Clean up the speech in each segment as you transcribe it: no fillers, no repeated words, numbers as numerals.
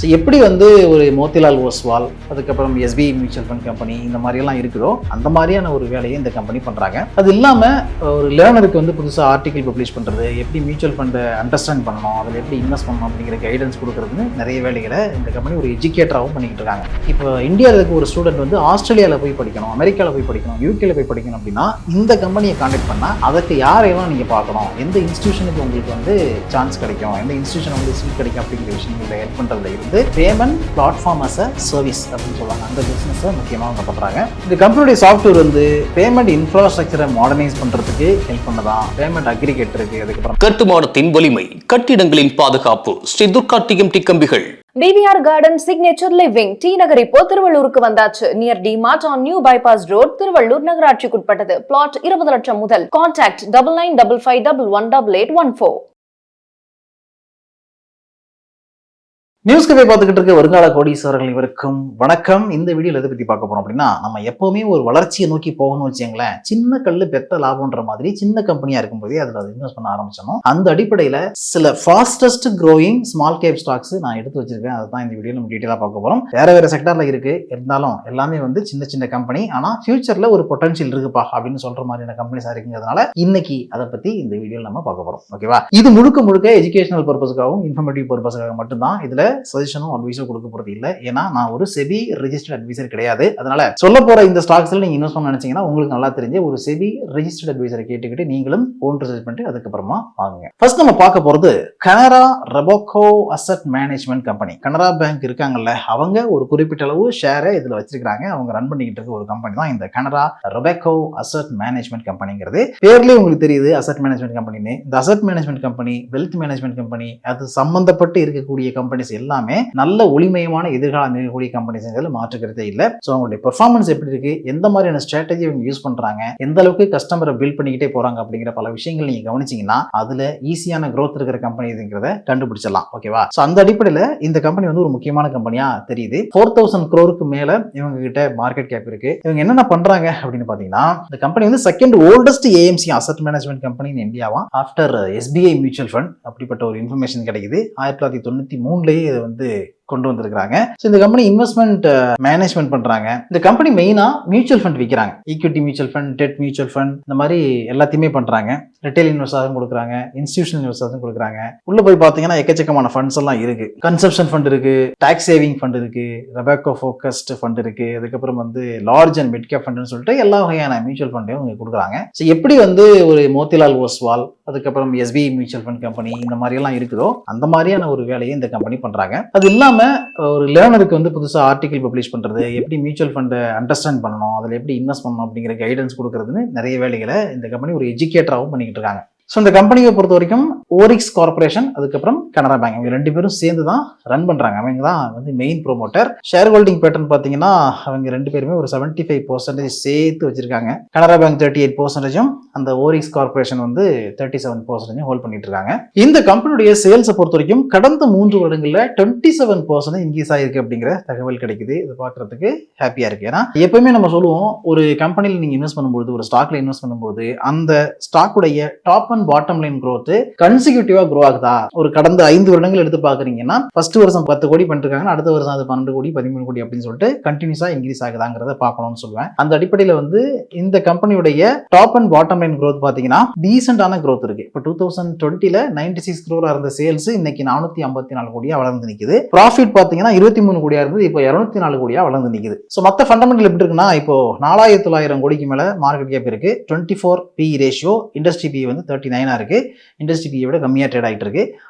So எப்படி வந்து ஒரு மோத்திலால் ஓஸ்வால், அதுக்கப்புறம் எஸ்பிஐ மியூச்சுவல் ஃபண்ட் கம்பெனி இந்த மாதிரியெல்லாம் இருக்குதோ அந்த மாதிரியான ஒரு வேலையை இந்த கம்பெனி பண்ணுறாங்க. அது இல்லாமல் ஒரு லேர்னருக்கு வந்து புதுசாக ஆர்டிகல் பப்ளிஷ் பண்ணுறது, எப்படி மியூச்சுவல் ஃபண்டை அண்டர்ஸ்டாண்ட் பண்ணணும், அதில் எப்படி இன்வெஸ்ட் பண்ணணும் அப்படிங்கிற கைடன்ஸ் கொடுக்குறதுன்னு நிறைய வேலைகளை இந்த கம்பெனி ஒரு எஜுகேட்டராகவும் பண்ணிக்கிட்டு இருக்காங்க. இப்போ இந்தியாவில் இருக்க ஒரு ஸ்டூடெண்ட் வந்து ஆஸ்திரேலியாவில் போய் படிக்கணும், அமெரிக்காவில் போய் படிக்கணும், யூகேல போய் படிக்கணும் அப்படின்னா இந்த கம்பெனியை கான்டாக்ட் பண்ணால் அதுக்கு யாரையெல்லாம் நீங்கள் பார்க்கணும், எந்த இன்ஸ்டியூஷனுக்கு உங்களுக்கு வந்து சான்ஸ் கிடைக்கும், எந்த இன்ஸ்டியூஷன் வந்து சீட் கிடைக்கும் அப்படிங்கிற விஷயங்களை ஹெல்ப் பண்ணுறதுல இருந்து payment platform as a service அப்படின்னு சொல்லுவாங்க. அந்த பிஸ்னஸை முக்கியமாக அவங்க பண்ணுறாங்க. இந்த கம்பெனியுடைய சாஃப்ட்வேர் வந்து பேமெண்ட் இன்ஃப்ராஸ்ட்ரக்சரை மாடர்னைஸ் பண்ணுறதுக்கு ஹெல்ப் பண்ணதான். பேமெண்ட் அக்ரிகேட்டர் இருக்கு, அதுக்கப்புறம் கட்டுமானத்தின் வலிமை, கட்டிடங்களின் பாதுகாப்பு, ஸ்ரீ துர்கா டிஎம்டி கம்பிகள். DVR Garden Signature Living T Nagar இப்போ திருவள்ளூருக்கு வந்தாச்சு. Near DMart on new bypass road, Tiruvallur நகராட்சிக்குட்பட்டது. பிளாட் 20 லட்சம் முதல். கான்டாக்ட் 9955518814. நியூஸ் கதை பார்த்துக்கிட்டு இருக்க வருங்கால கோடீஸ்வரர்கள் இவருக்கும் வணக்கம். இந்த வீடியோவில் எதை பற்றி பார்க்க போறோம் அப்படின்னா, நம்ம எப்பவுமே ஒரு வளர்ச்சியை நோக்கி போகணும்னு வச்சுங்களேன், சின்ன கல்லு பெத்த லாபம்ன்ற மாதிரி சின்ன கம்பெனியா இருக்கும்போதே அதில் இன்வெஸ்ட் பண்ண ஆரம்பிச்சோம். அந்த அடிப்படையில் சில fastest growing small cap stocks நான் எடுத்து வச்சிருக்கேன். அதுதான் இந்த வீடியோ நம்ம டீட்டெயிலாக பார்க்க போறோம். வேற செக்டர்ல இருக்கு, இருந்தாலும் எல்லாமே வந்து சின்ன சின்ன கம்பெனி, ஆனால் ஃபியூச்சர்ல ஒரு பொட்டன்ஷியல் இருக்குப்பா அப்படின்னு சொல்ற மாதிரியான கம்பெனிஸா இருக்குங்கிறதுனால இன்னைக்கு அதை பத்தி இந்த வீடியோவில் நம்ம பார்க்க போறோம். ஓகேவா? இது முழுக்க முழுக்க எஜுகேஷனல் பர்பஸ்க்காகவும் இன்ஃபர்மேட்டிவ் பர்பஸ்க்காக மட்டும்தான். இதுல சஜஷனும் அட்வைஸும் கொடுக்க போறது இல்ல. ஏன்னா நான் ஒரு செபி ரெஜிஸ்டர்ட் அட்வைசர் கிடையாது. அதனால சொல்ல போற இந்த ஸ்டாக்ஸ்ல நீங்க இன்வெஸ்ட் பண்ண நினைச்சீங்கன்னா உங்களுக்கு நல்லா தெரிஞ்ச ஒரு செபி ரெஜிஸ்டர்ட் அட்வைசரை கேட்டுக்கிட்டு நீங்களும் ஓன் ரிசர்ச் பண்ணிட்டு அதுக்கப்புறமா வாங்குங்க. ஃபர்ஸ்ட் நம்ம பார்க்க போறது Canara Robeco asset management company. Canara bank இருக்காங்கல்ல, அவங்க ஒரு குறிப்பிட்ட அளவு ஷேரை இதுல வச்சிருக்காங்க. அவங்க ரன் பண்ணிக்கிட்டு இருக்க ஒரு கம்பெனி தான் இந்த கனரா ரொபோகோ அசெட் மேனேஜ்மெண்ட் கம்பெனிங்கிறது. பேர்லயே உங்களுக்கு தெரியுது அசெட் மேனேஜ்மெண்ட் கம்பெனின்னு. இந்த asset management company, wealth management company, அது சம்பந்தப்பட்டு இருக்கக்கூடிய கம்பெனிஸ் எல்லாமே நல்ல ஒளிமயமான எதிர்காலம் இருக்கக்கூடிய கம்பெனிஸ் மாற்றுக்கிறதே இல்லை. ஸோ அவங்களுடைய பெர்ஃபார்மன்ஸ் எப்படி இருக்கு, எந்த மாதிரியான ஸ்ட்ராட்டஜி அவங்க யூஸ் பண்றாங்க, எந்த அளவுக்கு கஸ்டமரை பில்ட் பண்ணிக்கிட்டே போறாங்க அப்படிங்கிற பல விஷயங்கள் நீங்க கவனிச்சீங்கன்னா அதுல ஈஸியான growth இருக்கிற கம்பெனிங்கிறத கண்டுபிடிச்சிடலாம். ஓகேவா? ஸோ அந்த அடிப்படையில் இந்த கம்பெனி வந்து ஒரு முக்கியமான கம்பெனியா தெரியுது. 4000 crore மேல இவங்க கிட்ட மார்க்கெட் கேப் இருக்கு. இவங்க என்னென்ன பண்றாங்க அப்படின்னு பாத்தீங்கன்னா, இந்த கம்பெனி வந்து second oldest AMC asset management company in இந்தியாவா ஆஃப்டர் எஸ்பிஐ மியூச்சுவல் ஃபண்ட். அப்படிப்பட்ட ஒரு இன்ஃபர்மேஷன் கிடைக்குது. 1993 வந்து கொண்டு வந்திருக்காங்க. இந்த கம்பெனி இன்வெஸ்ட்மெண்ட் மேனேஜ்மெண்ட் பண்றாங்க. இந்த கம்பெனி மெயினா மியூச்சுவல் ஃபண்ட் விற்கிறாங்க. Equity mutual fund, dead mutual fund, இந்த மாதிரி எல்லாத்தையுமே பண்றாங்க. ரிட்டைல் இன்வெஸ்டர்ஸும் கொடுக்குறாங்க, இன்ஸ்டிடியூஷனல் இன்வெஸ்டர்ஸும் கொடுக்குறாங்க. உள்ள போய் பார்த்தீங்கன்னா எக்கச்சக்கமான ஃபண்ட்ஸ் எல்லாம் இருக்கு. கன்சப்ஷன் ஃபண்ட் இருக்கு, டாக்ஸ் சேவிங் ஃபண்ட் இருக்கு, ரொபேக்கோ ஃபோக்கஸ்ட் ஃபண்ட் இருக்கு, அதுக்கப்புறம் வந்து லார்ஜ் அண்ட் மிட் கேப் ஃபண்ட்னு சொல்லிட்டு எல்லா வகையான மியூச்சுவல் ஃபண்டையும் இங்க கொடுக்குறாங்க. ஸோ எப்படி வந்து ஒரு மோத்திலால் ஓஸ்வால், அதுக்கப்புறம் எஸ்பிஐ மியூச்சுவல் ஃபண்ட் கம்பெனி இந்த மாதிரி எல்லாம் இருக்குதோ அந்த மாதிரியான ஒரு வேலையை இந்த கம்பெனி பண்றாங்க. அது இல்லாம ஒரு லேர்னருக்கு வந்து புதுசாக ஆர்டிகல் பப்ளிஷ் பண்றது, எப்படி மியூச்சுவல் ஃபண்டை அண்டர்ஸ்டாண்ட் பண்ணணும், அதில் எப்படி இன்வெஸ்ட் பண்ணணும் அப்படிங்கிற கைடன்ஸ் கொடுக்குறதுன்னு நிறைய வேலைகளை இந்த கம்பெனி ஒரு எஜுகேட்டராகவும் பண்ணிக்கிட்டு இருக்காங்க. ஸோ இந்த கம்பெனியை பொறுத்த வரைக்கும் ஓரிக்ஸ் கார்பரேஷன், அதுக்கப்புறம் கனரா பேங்க், இவங்க ரெண்டு பேரும் சேர்ந்து தான் ரன் பண்றாங்க. அவங்க தான் வந்து main promoter. Share holding pattern பார்த்தீங்கன்னா அவங்க ரெண்டு பேருமே ஒரு 75% சேர்த்து வச்சிருக்காங்க. கனரா பேங்க் 38%, அந்த ஓரிக்ஸ் கார்பரேஷன் வந்து 37% ஹோல்ட் பண்ணிட்டு இருக்காங்க. இந்த கம்பெனியுடைய சேல்ஸை பொறுத்த வரைக்கும் கடந்த 3 வருடங்களில் 27% இன்க்ரீஸ் ஆயிருக்கு அப்படிங்கிற தகவல் கிடைக்குது. இது பார்க்கறதுக்கு ஹாப்பியா இருக்கு. ஏன்னா எப்பவுமே நம்ம சொல்லுவோம், ஒரு கம்பெனியில் நீங்க இன்வெஸ்ட் பண்ணும்போது, ஒரு ஸ்டாக்ல இன்வெஸ்ட் பண்ணும்போது அந்த ஸ்டாக்குடைய top and bottom line growth கன்சிக்யூட்டிவா grow ஆகுதா. ஒரு கடந்த 5 வருடங்கள் எடுத்து பாக்குறீங்கன்னா, ஃபர்ஸ்ட் வருஷம் 10 கோடி பண்ணிருக்காங்க, அடுத்த வருஷம் அது 12 கோடி 13 கோடி அப்படின்னு சொல்லிட்டு கண்டினியூஸா இன்க்ரீஸ் ஆகுதாங்கிறத பார்க்கணும்னு சொல்லுவேன். அந்த அடிப்படையில் வந்து இந்த கம்பெனியுடைய top and bottom line growth பாத்தீங்கன்னா டீசென்டான growth இருக்கு. இப்போ 2020ல 96 crore இருந்த சேல்ஸ் இன்னைக்கு 454 கோடியா வளர்ந்து நிக்குது. ப்ராஃபிட் பாத்தீங்கன்னா 23 கோடியா இருந்தது, இப்போ 204 கோடியா வளர்ந்து நிக்குது. ஸோ மற்ற ஃபண்டமெண்டல் எப்படி இருக்குன்னா, இப்போ 4900 கோடிக்கு மேல மார்க்கெட் கேப் இருக்கு. 24 PE ரேஷியோ, இண்டஸ்ட்ரி PE வந்து 39 இருக்கு. இண்டஸ்ட்ரி PE விட கம்மியா ட்ரேட் ஆகிட்டு இருக்கு.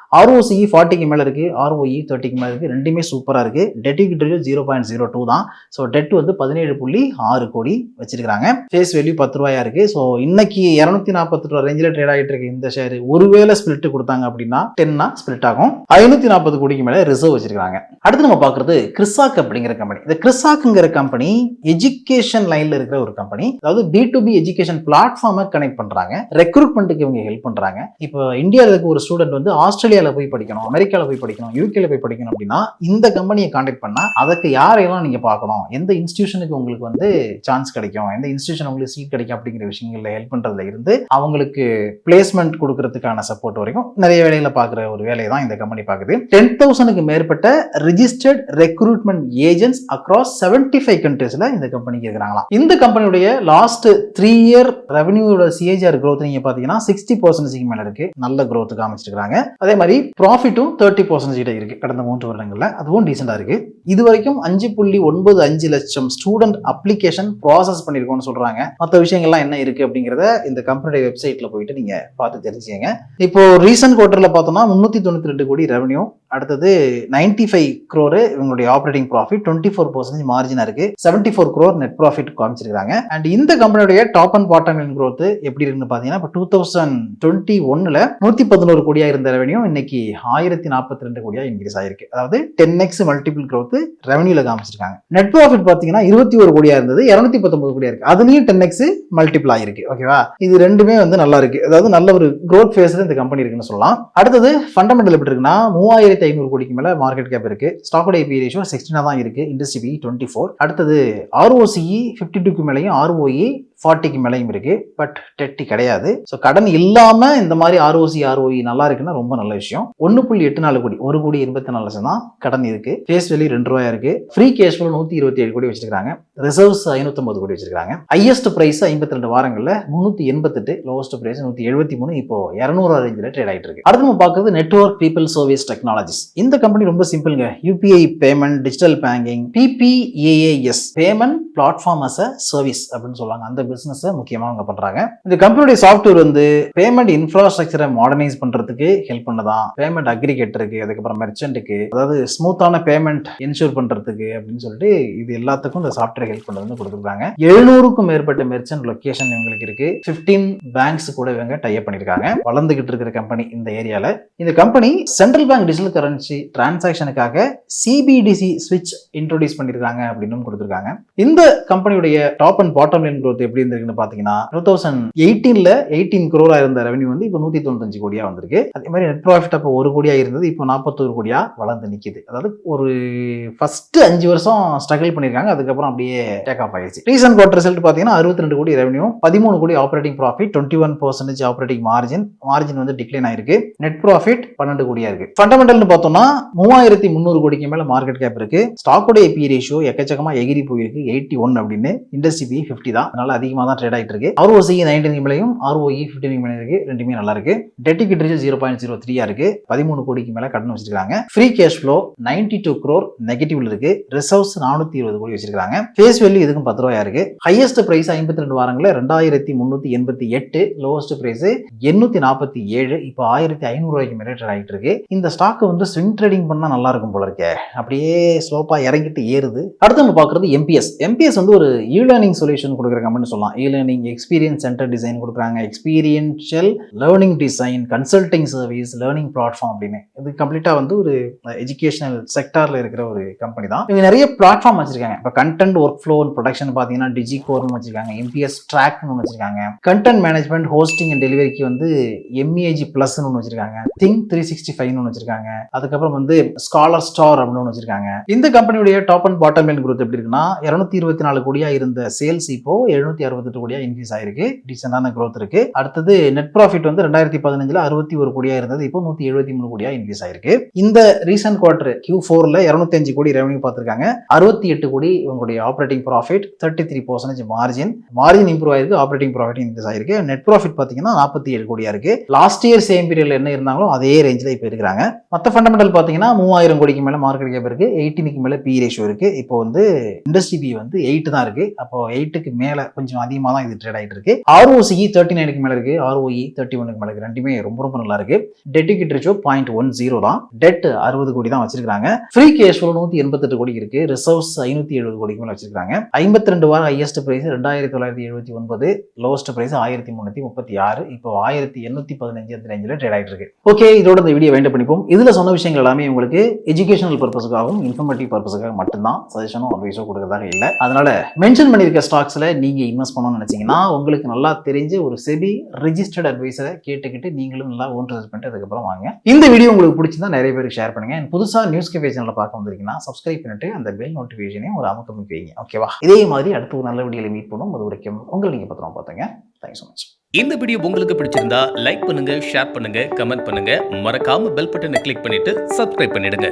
ROCE 40க்கு மேல இருக்கு, ROE 30க்கு மேல இருக்கு. ரெண்டுமே சூப்பரா இருக்கு. டெட் ஈக்விட்டி ரேஷியோ 0.02 தான். ஸோ டெட் வந்து 17.6 கோடி வச்சிருக்காங்க. ஃபேஸ் வேல்யூ 10 ரூபாயா இருக்கு. ஸோ இன்னைக்கு 248 ரூபா ரேஞ்சில் ட்ரேட் ஆகிட்டு இருக்கு இந்த ஷேர். ஒருவேளை ஸ்பிளிட் கொடுத்தாங்க அப்படின்னா 10 ஸ்பிளிட் ஆகும். 540 கோடிக்கு மேல ரிசர்வ் வச்சிருக்காங்க. அடுத்து நம்ம பாக்குறது கிறிசாக் அப்படிங்கிற கம்பெனி. இந்த கிறிசாக்ங்கிற கம்பெனி எஜுகேஷன் லைன்ல இருக்கிற ஒரு கம்பெனி. அதாவது B2B எஜுகேஷன் பிளாட்ஃபார்மை கனெக்ட் பண்றாங்க. ரெக்ரூட்மெண்ட்டுக்கு இவங்க ஹெல்ப் பண்றாங்க. இப்போ இந்தியாவில் இருக்க ஒரு ஸ்டூடெண்ட் வந்து ஆஸ்திரேலியாவில் ஆஸ்திரேலியால போய் படிக்கணும், அமெரிக்கால போய் படிக்கணும், யூகேல போய் படிக்கணும் அப்படின்னா இந்த கம்பெனியை கான்டாக்ட் பண்ணா அதுக்கு யாரையெல்லாம் நீங்க பார்க்கணும், எந்த இன்ஸ்டிடியூஷனுக்கு உங்களுக்கு வந்து சான்ஸ் கிடைக்கும், எந்த இன்ஸ்டிடியூஷன் உங்களுக்கு சீட் கிடைக்கும் அப்படிங்கிற விஷயங்கள்ல ஹெல்ப் பண்றதுல இருந்து அவங்களுக்கு பிளேஸ்மெண்ட் கொடுக்கறதுக்கான சப்போர்ட் வரைக்கும் நிறைய வேலைகளை பார்க்குற ஒரு வேலையை தான் இந்த கம்பெனி பார்க்குது. 10,000க்கு மேற்பட்ட ரிஜிஸ்டர்ட் ரெக்ரூட்மெண்ட் ஏஜென்ட்ஸ் அக்ராஸ் 75 கண்ட்ரீஸ்ல இந்த கம்பெனிக்கு இருக்கிறாங்களா. இந்த கம்பெனியுடைய லாஸ்ட் 3 இயர் ரெவன்யூட சிஏஜிஆர் growth நீங்க பாத்தீங்கன்னா 60% மேல இருக்கு. நல்ல growth காமிச்சிருக்காங்க. அதே மாதிரி ப்ராஃபிட்டும் 30% கிட்ட இருக்கு கடந்த 3 வருடங்கள்ல. அதுவும் டீசெண்டா இருக்கு. இது வரைக்கும் 5.95 லட்சம் ஸ்டூடெண்ட் அப்ளிகேஷன் ப்ராசஸ் பண்ணிருக்கோம்னு சொல்றாங்க. மற்ற விஷயங்கள்லாம் என்ன இருக்கு அப்படிங்கறத இந்த கம்பெனியோட வெப்சைட்ல போயிட்டு நீங்க பார்த்து தெரிஞ்சுக்கங்க. இப்போ ரீசன்ட் குவார்டர்ல பார்த்தோம்னா 392 கோடி ரெவன்யூ, அடுத்தது 95 crore இவங்களுடைய ஆப்பரேட்டிங் ப்ராஃபிட், 24% மார்ஜினா இருக்கு, 74 crore நெட் ப்ராஃபிட் காமிச்சிருக்காங்க. அண்ட் இந்த கம்பெனியுடைய top and bottom line growth எப்படி இருக்குன்னு பாத்தீங்கன்னா இப்போ 2021ல 111 கோடியா இருந்த ரெவன்யூ இன்னைக்கு 1042 கோடியா இன்க்ரீஸ் ஆயிருக்கு. அதாவது 10x மல்டிபிள் growth ரெவன்யூல காமிச்சிருக்காங்க. நெட் ப்ராஃபிட் பாத்தீங்கன்னா 21 கோடியா இருந்தது 219 கோடியா இருக்கு. அதுலயும் 10x மல்டிபிள் ஆயிருக்கு. ஓகேவா, இது ரெண்டுமே வந்து நல்லா இருக்கு. அதாவது நல்ல ஒரு growth ஃபேஸ்ல இந்த கம்பெனி இருக்குன்னு சொல்லலாம். அடுத்தது ஃபண்டமெண்டல் எப்படி இருக்குன்னா 3500 கோடிக்கு மேல மார்க்கெட் கேப் இருக்கு. ஸ்டாக் பி ரேஷியோ 16 தான் இருக்கு. இண்டஸ்ட்ரி 24. அடுத்தது ROCE 52க்கு மேலையும் ROE 40க்கு மேலையும் இருக்கு. பட் டெட்டி கிடையாது. ஸோ கடன் இல்லாம இந்த மாதிரி ROE நல்லா இருக்குன்னா ரொம்ப நல்ல விஷயம். 1.84 கோடி, 1 கோடி 84 லட்சம் தான் கடன் இருக்கு. ஃபேஸ் வேல்யூ 2 ரூபாயா இருக்கு. ஃப்ரீ கேஷ் ஃப்ளோ 127 கோடி வச்சிருக்காங்க. ரிசர்வ்ஸ் 550 கோடி வச்சிருக்காங்க. ஹையஸ்ட் பிரைஸ் 52 வாரங்கள்ல 388, லோவஸ்ட் பிரைஸ் 173, இப்போ 200 ரேஞ்சில் ட்ரேட் ஆயிட்டு இருக்கு. அடுத்து நம்ம பார்க்கறது நெட்வொர்க் பீப்பிள் சர்வீஸ் டெக்னாலஜிஸ். இந்த கம்பெனி ரொம்ப சிம்பிள்ங்க. UPI payment, digital banking, PPAAS payment platform as a service அப்படின்னு சொல்லுவாங்க. அந்த பிசினஸ் முக்கியமா அவங்க பண்றாங்க. இந்த கம்பெனியோட சாஃப்ட்வேர் வந்து பேமெண்ட் இன்ஃப்ராஸ்ட்ரக்சரை மாடர்னைஸ் பண்றதுக்கு ஹெல்ப் பண்ணதான், பேமெண்ட் அக்ரிகேட்டருக்கு, அதுக்கப்புறம் மெர்ச்சன்ட்டுக்கு, அதாவது ஸ்மூத்தான பேமெண்ட் என்ஷூர் பண்றதுக்கு அப்படின்னு சொல்லிட்டு இது எல்லாத்துக்கும் இந்த சாஃப்ட்வேர் ஹெல்ப் பண்ணதுன்னு கொடுத்துருக்காங்க. 700க்கும் மேற்பட்ட மெர்ச்சன்ட் லொகேஷன் இவங்களுக்கு இருக்கு. 15 பேங்க்ஸ் கூட இவங்க டைப் பண்ணிருக்காங்க. வளர்ந்துகிட்டு இருக்கிற கம்பெனி இந்த ஏரியால. இந்த company central bank digital currency டிரான்சாக்ஷனுக்காக CBDC ஸ்விட்ச் இன்ட்ரோடியூஸ் பண்ணிருக்காங்க அப்படின்னு கொடுத்துருக்காங்க. இந்த கம்பெனியுடைய top and bottom line growth எப்படி இருந்திருக்குன்னு பாத்தீங்கன்னா 2018ல 18 crore இருந்த ரெவன்யூ வந்து இப்போ 195 கோடியா வந்திருக்கு. அதே மாதிரி நெட் ப்ராஃபிட் அப்போ 1 கோடியா இருந்தது, இப்போ 41 கோடியா வளர்ந்து நிக்குது. அதாவது ஒரு ஃபர்ஸ்ட் 5 வருஷம் ஸ்ட்ரகிள் பண்ணிருக்காங்க, அதுக்கப்புறம் அப்படியே டேக் ஆஃப் ஆயிடுச்சு. ரீசன்ட் குவார்டர் ரிசல்ட் பாத்தீங்கன்னா 62 கோடி ரெவன்யூ, 13 கோடி ஆப்பரேட்டிங் ப்ராஃபிட், 21% ஆப்பரேட்டிங் மார்ஜின் வந்து டிக்ளைன் ஆயிருக்கு. நெட் ப்ராஃபிட் 12 கோடியா இருக்கு. ஃபண்டமெண்டல்னு பார்த்தோம்னா 3300 கோடிக்கு மேல மார்க்கெட் கேப் இருக்கு. ஸ்டாக்கோட பி ரேஷியோ எக்கச்சக்கமா எகிரி போயிருக்கு. 81 அப்படின்னு. இண்டஸ்ட்ரி 50 தான், அதனால அதிகமாக தான் ட்ரேட் ஆகிட்டு இருக்கு. ROCE 19 மேலையும் ROE 15 மேலே இருக்கு. ரெண்டுமே நல்லா இருக்கு. டெட் ஈக்விட்டி ரேஷியோ 0.03 இருக்கு. 13 கோடிக்கு மேல கடன் வச்சிருக்காங்க. ஃப்ரீ கேஷ் ஃப்ளோ 92 crore நெகட்டிவ்ல இருக்கு. ரிசர்வ்ஸ் 420 கோடி வச்சிருக்காங்க. ஃபேஸ் வேல்யூ இதுக்கும் 10 ரூபாயா இருக்கு. ஹையஸ்ட் பிரைஸ் 52 வாரங்கள 2388, லோவஸ்ட் பிரைஸ் 847, இப்போ 1500 ரூபாய்க்கு மேல ட்ரேட் ஆகிட்டு இருக்கு. இந்த ஸ்டாக் வந்து ஸ்விங் ட்ரேடிங் பண்ணா நல்லா இருக்கும் போல இருக்கே. அப்படியே ஸ்லோப்பா இறங்கிட்டு ஏறுது. அடுத்து நம்ம பார்க்கறது MPS வந்து ஒரு லேர்னிங் சொல்யூஷன் கொடுக்குற கம்பெனி சொல்லலாம். லேர்னிங் எக்ஸ்பீரியன்ஸ் சென்டர் டிசைன் கொடுக்குறாங்க, experiential learning design, consulting service, learning platform அப்படின்னு. இது கம்ப்ளீட்டா வந்து ஒரு எஜுகேஷனல் செக்டார்ல இருக்கிற ஒரு கம்பெனி தான். இவங்க நிறைய பிளாட்ஃபார்ம் வச்சிருக்காங்க. இப்போ கண்டென்ட் ஒர்க் ஃப்ளோ ப்ரொடக்ஷன் பாத்தீங்கன்னா டிஜிகோர்னு வச்சிருக்காங்க, MPS ட்ராக்னு வச்சிருக்காங்க, கண்டென்ட் மேனேஜ்மெண்ட் ஹோஸ்டிங் அண்ட் டெலிவரிக்கு வந்து MEAG பிளஸ்னு ஒன்று வச்சிருக்காங்க, Think 365 வச்சிருக்காங்க, அதுக்கப்புறம் வந்து ஸ்காலர் ஸ்டார் அப்படின்னு வச்சிருக்காங்க. இந்த கம்பெனியுடைய top and bottom line growth எப்படி இருக்குன்னா 224 கோடியா இருந்த சேல்ஸ் இப்போ 768 கோடியா இன்க்ரீஸ் ஆயிருக்கு. டீசென்டான growth இருக்கு. அடுத்தது நெட் ப்ராஃபிட் வந்து 2015ல 61 கோடியா இருந்தது, இப்போ 173 கோடியா இன்க்ரீஸ் ஆயிருக்கு. இந்த ரீசன்ட் குவார்டர் Q4ல 205 கோடி ரெவன்யூ பார்த்திருக்காங்க. 68 கோடி இவங்களுடைய ஆப்பரேட்டிங் ப்ராஃபிட், 33% மார்ஜின் இம்ப்ரூவ் ஆயிருக்கு. ஆப்பரேட்டிங் ப்ராஃபிட் இன்க்ரீஸ் ஆயிருக்கு. நெட் ப்ராஃபிட் பாத்தீங்கன்னா 47 கோடியா இருக்கு. லாஸ்ட் இயர் சேம் பீரியட்ல என்ன இருந்தாங்களோ அதே ரேஞ்சில் இப்போ இருக்கிறாங்க. மற்ற ஃபண்டமெண்டல் பாத்தீங்கன்னா 3000 கோடிக்கு மேல மார்க்கெட் கேப் இருக்கு. 18க்கு மேல பி ரேஷியோ இருக்கு. இப்போ வந்து இண்டஸ்ட்ரி பி வந்து 8 தான் இருக்கு. அப்போ 8க்கு மேல கொஞ்சம் அதிகமா தான் இது ட்ரேட் ஆயிட்டு இருக்கு. ROCE 39க்கு மேல இருக்கு, ROE 31க்கு மேல இருக்கு. ரெண்டுமே ரொம்ப ரொம்ப நல்லா இருக்கு. டெட் ஈக்விட்டி ரேஷியோ 0.10 தான். டெட் 60 கோடி தான் வச்சிருக்காங்க. ஃப்ரீ கேஷ் ஃப்ளோ 188 கோடி இருக்கு. ரிசர்வ்ஸ் 570 கோடிக்கு மேல வச்சிருக்காங்க. 52 வாரம் ஹையஸ்ட் பிரைஸ் 2979, லோவஸ்ட் பிரைஸ் 1336, இப்போ 1815 அந்த ரேஞ்சில் ட்ரேட் ஆயிட்டு இருக்கு. ஓகே, இதோட இந்த வீடியோ வைண்ட் அப் பண்ணிப்போம். இதுல சொன்ன விஷயங்கள் எல்லாமே உங்களுக்கு எஜுகேஷனல் பர்பஸுக்காகவும் இன்ஃபர்மேட்டிவ் பர்பஸுக்காக மட்டும்தான், சஜஷனோ அட்வைஸோ கொடுக்கறதாக இல்லை. அதனால மென்ஷன் பண்ணியிருக்க ஸ்டாக்ஸ்ல நீங்க இன்வெஸ்ட் இன்வெஸ்ட் பண்ணணும்னு நினைச்சீங்கன்னா உங்களுக்கு நல்லா தெரிஞ்ச ஒரு செபி ரெஜிஸ்டர்ட் அட்வைசரை கேட்டுக்கிட்டு நீங்களும் நல்லா ஓன் ரிசர்ச் பண்ணிட்டு அதுக்கப்புறம் வாங்க. இந்த வீடியோ உங்களுக்கு பிடிச்சிருந்தா நிறைய பேருக்கு ஷேர் பண்ணுங்க. புதுசா நியூஸ் கேஃபே சேனலை பார்க்க வந்திருக்கீங்கன்னா சப்ஸ்கிரைப் பண்ணிட்டு அந்த பெல் நோட்டிஃபிகேஷனையும் ஒரு அமுக்கம் வைங்க. ஓகேவா? இதே மாதிரி அடுத்த ஒரு நல்ல வீடியோல மீட் பண்ணுவோம். அது வரைக்கும் உங்களை நீங்க பத்திரமா பார்த்துங்க. Thanks so much. இந்த வீடியோ உங்களுக்கு பிடிச்சிருந்தா லைக் பண்ணுங்க, ஷேர் பண்ணுங்க, கமெண்ட் பண்ணுங்க. மறக்காம பெல் பட்டனை கிளிக் பண்ணிட்டு சப்ஸ்கிரைப் பண்ணிடுங்க.